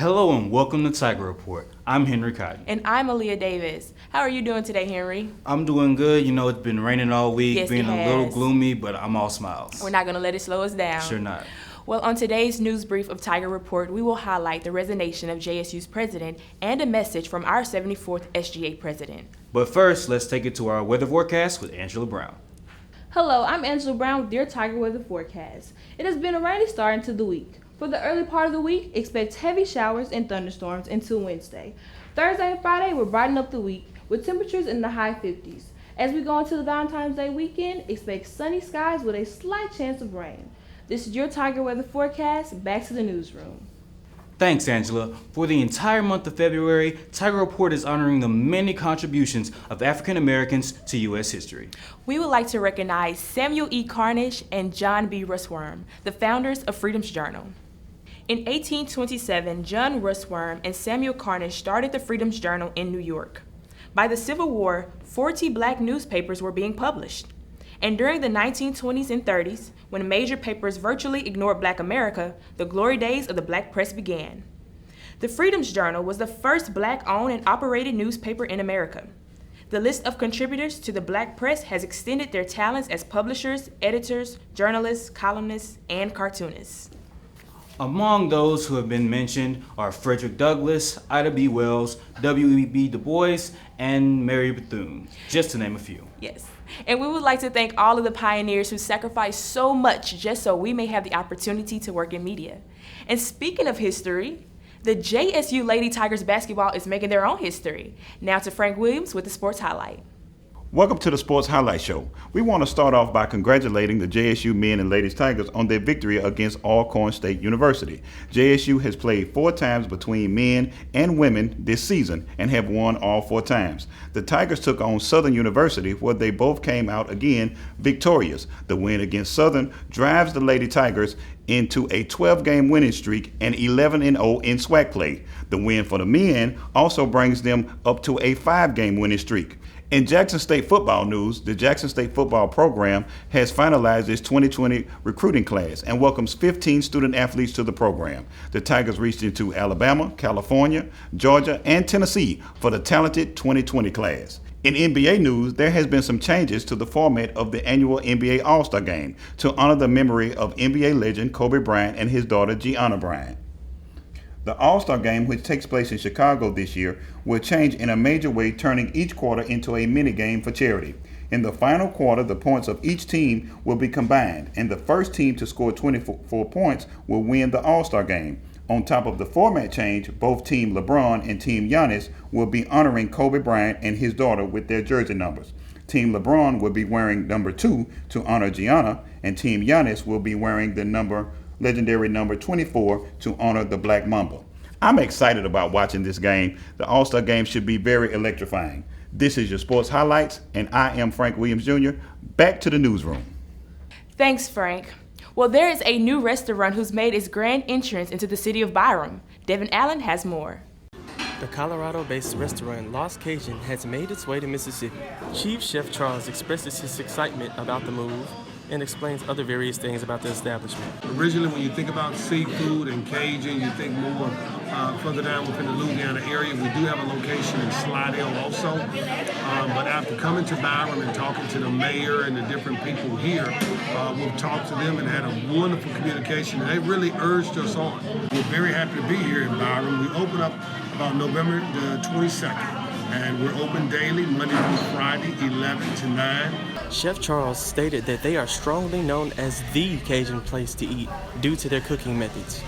Hello and welcome to Tiger Report. I'm Henry Cotton. And I'm Aaliyah Davis. How are you doing today, Henry? I'm doing good. You know, it's been raining all week, Yes, being it a little has. gloomy, but I'm all smiles. We're not going to let it slow us down. Sure not. Well, on today's news brief of Tiger Report, we will highlight the resignation of JSU's president and a message from our 74th SGA president. But first, let's take it to our weather forecast with Angela Brown. Hello, I'm Angela Brown with your Tiger Weather Forecast. It has been a rainy start into the week. For the early part of the week, expect heavy showers and thunderstorms until Wednesday. Thursday and Friday will brighten up the week with temperatures in the high 50s. As we go into the Valentine's Day weekend, expect sunny skies with a slight chance of rain. This is your Tiger Weather Forecast. Back to the newsroom. Thanks, Angela. For the entire month of February, Tiger Report is honoring the many contributions of African Americans to U.S. history. We would like to recognize Samuel E. Carnish and John B. Russwurm, the founders of Freedom's Journal. In 1827, John Russwurm and Samuel Carnish started the Freedom's Journal in New York. By the Civil War, 40 black newspapers were being published. And during the 1920s and 30s, when major papers virtually ignored Black America, the glory days of the black press began. The Freedom's Journal was the first black-owned and operated newspaper in America. The list of contributors to the black press has extended their talents as publishers, editors, journalists, columnists, and cartoonists. Among those who have been mentioned are Frederick Douglass, Ida B. Wells, W.E.B. Du Bois, and Mary Bethune, just to name a few. Yes, and we would like to thank all of the pioneers who sacrificed so much just so we may have the opportunity to work in media. And speaking of history, the JSU Lady Tigers basketball is making their own history. Now to Frank Williams with the sports highlight. Welcome to the Sports Highlight Show. We want to start off by congratulating the JSU men and ladies Tigers on their victory against Alcorn State University. JSU has played 4 times between men and women this season and have won all 4 times. The Tigers took on Southern University, where they both came out again victorious. The win against Southern drives the Lady Tigers into a 12-game winning streak and 11-0 in SWAC play. The win for the men also brings them up to a 5-game winning streak. In Jackson State football news, the Jackson State football program has finalized its 2020 recruiting class and welcomes 15 student athletes to the program. The Tigers reached into Alabama, California, Georgia, and Tennessee for the talented 2020 class. In NBA news, there has been some changes to the format of the annual NBA All-Star Game to honor the memory of NBA legend Kobe Bryant and his daughter Gianna Bryant. The All-Star Game, which takes place in Chicago this year, will change in a major way, turning each quarter into a mini-game for charity. In the final quarter, the points of each team will be combined, and the first team to score 24 points will win the All-Star Game. On top of the format change, both Team LeBron and Team Giannis will be honoring Kobe Bryant and his daughter with their jersey numbers. Team LeBron will be wearing number 2 to honor Gianna, and Team Giannis will be wearing the legendary number 24 to honor the Black Mamba. I'm excited about watching this game. The All-Star Game should be very electrifying. This is your Sports Highlights, and I am Frank Williams Jr. Back to the newsroom. Thanks, Frank. Well, there is a new restaurant who's made its grand entrance into the city of Byram. Devin Allen has more. The Colorado-based restaurant Lost Cajun has made its way to Mississippi. Chief Chef Charles expresses his excitement about the move and explains other various things about the establishment. Originally, when you think about seafood and Cajun, you think more further down within the Louisiana area. We do have a location in Slidell also. But after coming to Byram and talking to the mayor and the different people here, we've talked to them and had a wonderful communication. And they really urged us on. We're very happy to be here in Byram. We open up about November the 22nd. And we're open daily, Monday through Friday, 11 to 9. Chef Charles stated that they are strongly known as the Cajun place to eat due to their cooking methods.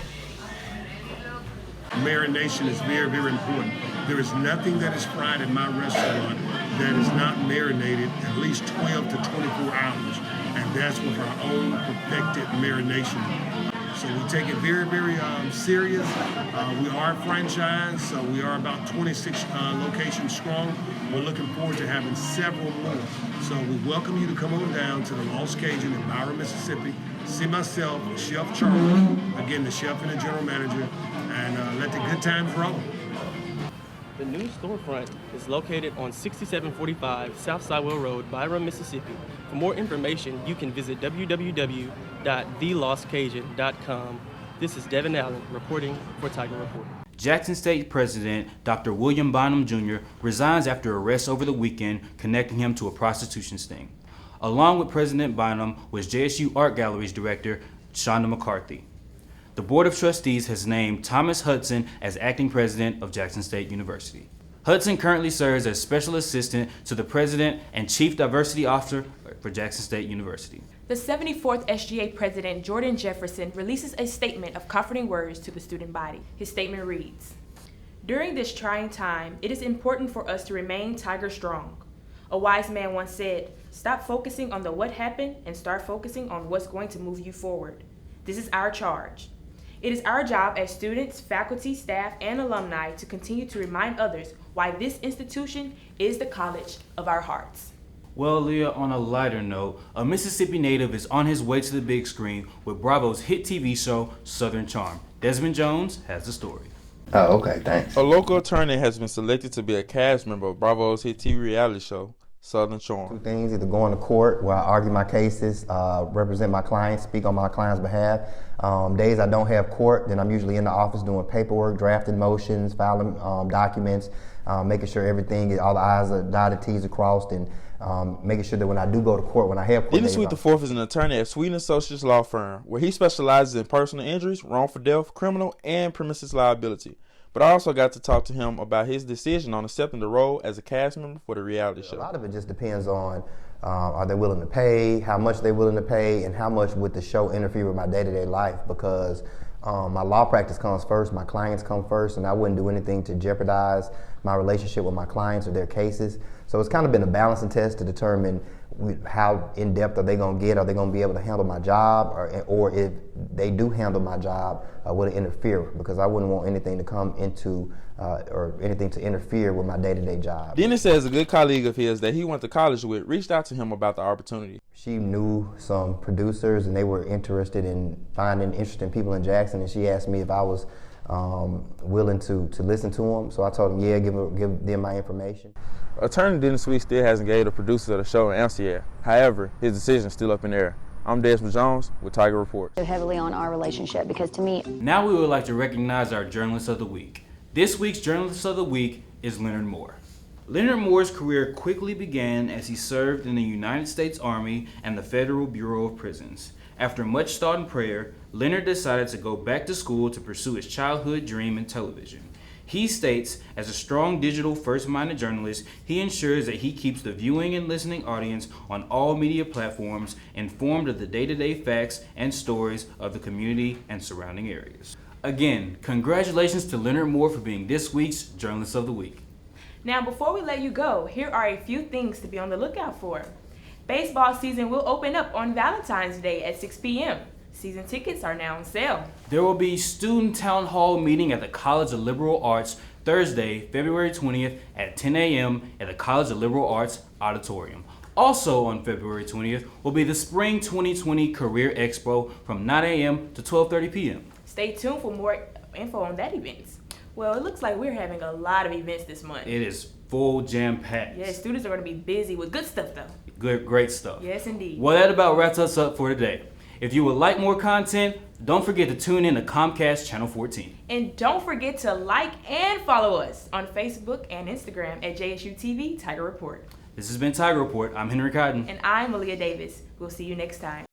Marination is very, very important. There is nothing that is fried in my restaurant that is not marinated at least 12 to 24 hours. And that's with our own perfected marination. So we take it very, very serious. We are a franchise, so we are about 26 locations strong. We're looking forward to having several more. So we welcome you to come on down to the Lost Cajun in Byram, Mississippi. See myself, Chef Charles, again, the chef and the general manager, and let the good times roll. The new storefront is located on 6745 South Sidewell Road, Byram, Mississippi. For more information, you can visit www.thelostcajun.com. This is Devin Allen reporting for Tiger Report. Jackson State President Dr. William Bonham Jr. resigns after arrest over the weekend, connecting him to a prostitution sting. Along with President Bonham was JSU Art Gallery's director, Shonda McCarthy. The Board of Trustees has named Thomas Hudson as acting president of Jackson State University. Hudson currently serves as Special Assistant to the President and Chief Diversity Officer for Jackson State University. The 74th SGA President Jordan Jefferson releases a statement of comforting words to the student body. His statement reads, "During this trying time, it is important for us to remain Tiger strong. A wise man once said, stop focusing on the what happened and start focusing on what's going to move you forward. This is our charge. It is our job as students, faculty, staff, and alumni to continue to remind others why this institution is the college of our hearts." Well, Aaliyah, on a lighter note, a Mississippi native is on his way to the big screen with Bravo's hit TV show, Southern Charm. Desmond Jones has the story. Oh, okay, thanks. A local attorney has been selected to be a cast member of Bravo's hit TV reality show, Southern Two Charm. things, either going to court where I argue my cases, represent my clients, speak on my client's behalf. Days I don't have court, then I'm usually in the office doing paperwork, drafting motions, filing documents, making sure everything, all the I's are dotted, T's are crossed, and making sure that when I do go to court, when I have court Dennis days, Sweet IV is an attorney at Sweet & Associates Law Firm, where he specializes in personal injuries, wrongful death, criminal, and premises liability. But I also got to talk to him about his decision on accepting the role as a cast member for the reality show. A lot of it just depends on are they willing to pay, how much they're willing to pay, and how much would the show interfere with my day-to-day life, because my law practice comes first, my clients come first, and I wouldn't do anything to jeopardize my relationship with my clients or their cases. So it's kind of been a balancing test to determine how in-depth are they going to get, are they going to be able to handle my job, or if they do handle my job, will it interfere? Because I wouldn't want anything to come into, or anything to interfere with my day-to-day job. Dennis says a good colleague of his that he went to college with reached out to him about the opportunity. She knew some producers and they were interested in finding interesting people in Jackson, and she asked me if I was willing to listen to them. So I told him, yeah, give them my information. Attorney Dennis Sweet still hasn't gave the producers of the show an answer yet. However, his decision is still up in the air. I'm Desmond Jones with Tiger Reports. Heavily on our relationship, because to me, Now we would like to recognize our Journalist of the Week. This week's Journalist of the Week is Leonard Moore. Leonard Moore's career quickly began as he served in the United States Army and the Federal Bureau of Prisons. After much thought and prayer, Leonard decided to go back to school to pursue his childhood dream in television. He states, as a strong digital first-minded journalist, he ensures that he keeps the viewing and listening audience on all media platforms informed of the day-to-day facts and stories of the community and surrounding areas. Again, congratulations to Leonard Moore for being this week's Journalist of the Week. Now, before we let you go, here are a few things to be on the lookout for. Baseball season will open up on Valentine's Day at 6 p.m. Season tickets are now on sale. There will be student town hall meeting at the College of Liberal Arts Thursday, February 20th at 10 a.m. at the College of Liberal Arts Auditorium. Also on February 20th will be the Spring 2020 Career Expo from 9 a.m. to 12:30 p.m. Stay tuned for more info on that event. Well, it looks like we're having a lot of events this month. It is full jam-packed. Yeah, students are going to be busy with good stuff though. Great stuff. Yes, indeed. Well, that about wraps us up for today. If you would like more content, don't forget to tune in to Comcast Channel 14. And don't forget to like and follow us on Facebook and Instagram at JSU TV Tiger Report. This has been Tiger Report. I'm Henry Cotton. And I'm Aaliyah Davis. We'll see you next time.